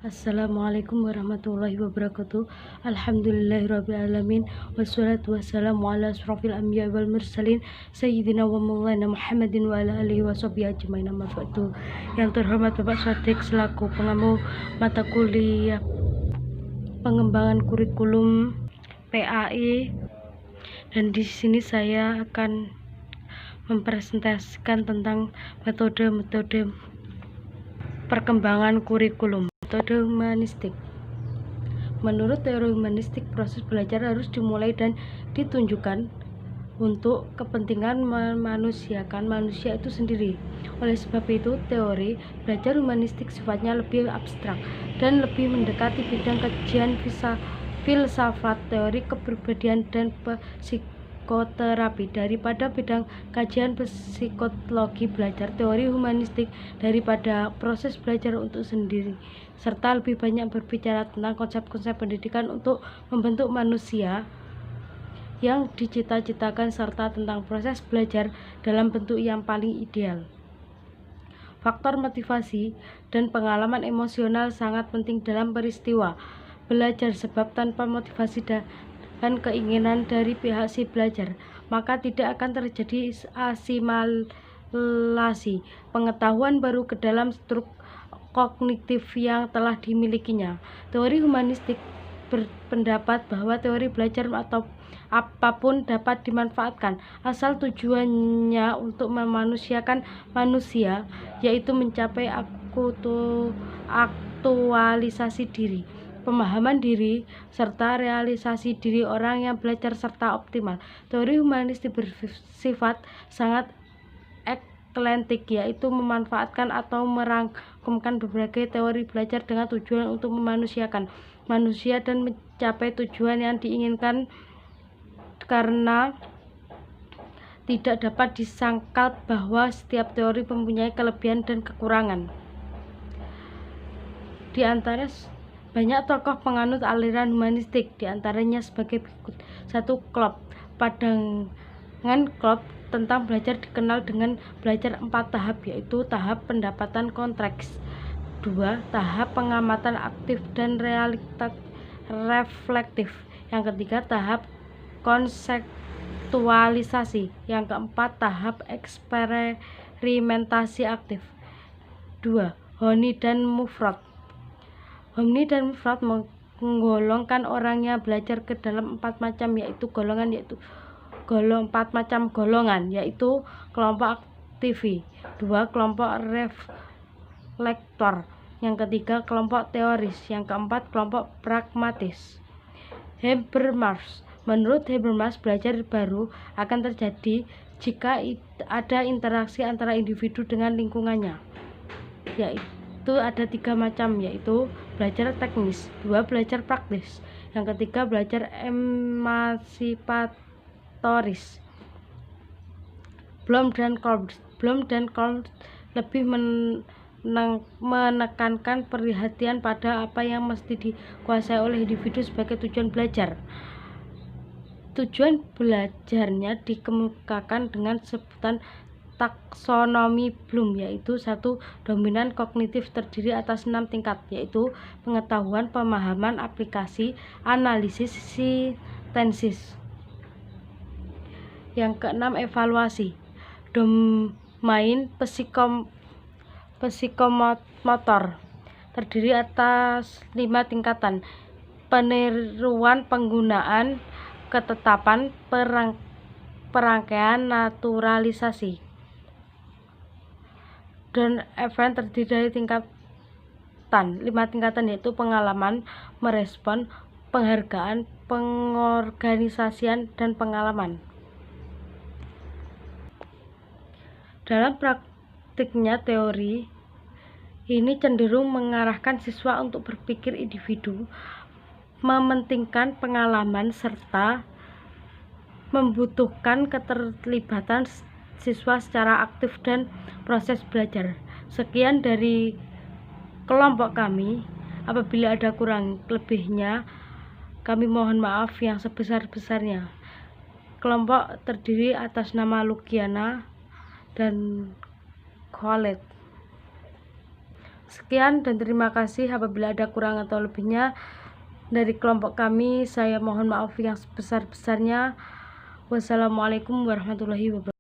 Assalamualaikum warahmatullahi wabarakatuh. Alhamdulillahirrabbilalamin. Wassalatu wassalamu ala asrafil anbiya wal mursalin Sayyidina wa maulana Muhammadin wa ala alihi wa sahbihi ajmain. Amma ba'du. Yang terhormat Bapak Swadik selaku pengamu mata kuliah pengembangan kurikulum PAI, dan di sini saya akan mempresentasikan tentang metode-metode perkembangan kurikulum. Metode humanistik. Menurut teori humanistik, proses belajar harus dimulai dan ditunjukkan untuk kepentingan memanusiakan manusia itu sendiri. Oleh sebab itu, teori belajar humanistik sifatnya lebih abstrak dan lebih mendekati bidang kajian filsafat, teori kepribadian, dan psikoterapi daripada bidang kajian psikologi belajar. Teori humanistik daripada proses belajar untuk sendiri, serta lebih banyak berbicara tentang konsep-konsep pendidikan untuk membentuk manusia yang dicita-citakan serta tentang proses belajar dalam bentuk yang paling ideal. Faktor motivasi dan pengalaman emosional sangat penting dalam peristiwa belajar, sebab tanpa motivasi dan keinginan dari pihak si belajar, maka tidak akan terjadi asimilasi pengetahuan baru ke dalam struktur kognitif yang telah dimilikinya. Teori humanistik berpendapat bahwa teori belajar atau apapun dapat dimanfaatkan asal tujuannya untuk memanusiakan manusia, yaitu mencapai aktualisasi diri, pemahaman diri, serta realisasi diri orang yang belajar serta optimal. Teori humanistik bersifat sangat eklektik, yaitu memanfaatkan atau merangkumkan berbagai teori belajar dengan tujuan untuk memanusiakan manusia dan mencapai tujuan yang diinginkan, karena tidak dapat disangkal bahwa setiap teori mempunyai kelebihan dan kekurangan. Di antara banyak tokoh penganut aliran humanistik, diantaranya sebagai berikut. 1. Klopp. Pandangan Klopp tentang belajar dikenal dengan belajar 4 tahap, yaitu tahap pendapatan konteks, 2. tahap pengamatan aktif dan reflektif, yang ketiga tahap konseptualisasi, yang keempat tahap eksperimentasi aktif. 2. Honi dan Mufrad. Honi dan Mufrad menggolongkan orang yang belajar ke dalam 4 macam golongan, yaitu kelompok aktivi, 2 kelompok reflektor, yang ketiga kelompok teoris, yang keempat kelompok pragmatis. Habermas. Menurut Habermas, belajar baru akan terjadi jika ada interaksi antara individu dengan lingkungannya, yaitu ada 3 macam, yaitu belajar teknis, 2 belajar praktis, yang ketiga belajar emansipatoris. Bloom dan Kolb lebih menekankan perhatian pada apa yang mesti dikuasai oleh individu sebagai tujuan belajar. Tujuan belajarnya dikemukakan dengan sebutan taksonomi Bloom, yaitu 1. Dominan kognitif terdiri atas 6 tingkat, yaitu pengetahuan, pemahaman, aplikasi, analisis, sintesis. Yang keenam, evaluasi. Domain psikomotor terdiri atas 5 tingkatan: peniruan, penggunaan, ketetapan, perangkaian, naturalisasi. Dan event terdiri dari 5 tingkatan, yaitu pengalaman, merespon, penghargaan, pengorganisasian, dan pengalaman. Dalam praktiknya, teori ini cenderung mengarahkan siswa untuk berpikir individu, mementingkan pengalaman, serta membutuhkan keterlibatan siswa secara aktif dan proses belajar. Sekian dari kelompok kami. Apabila ada kurang lebihnya, kami mohon maaf yang sebesar-besarnya. Kelompok terdiri atas nama Lukiana dan Khalid. Sekian dan terima kasih. Apabila ada kurang atau lebihnya dari kelompok kami, saya mohon maaf yang sebesar-besarnya. Wassalamualaikum warahmatullahi wabarakatuh.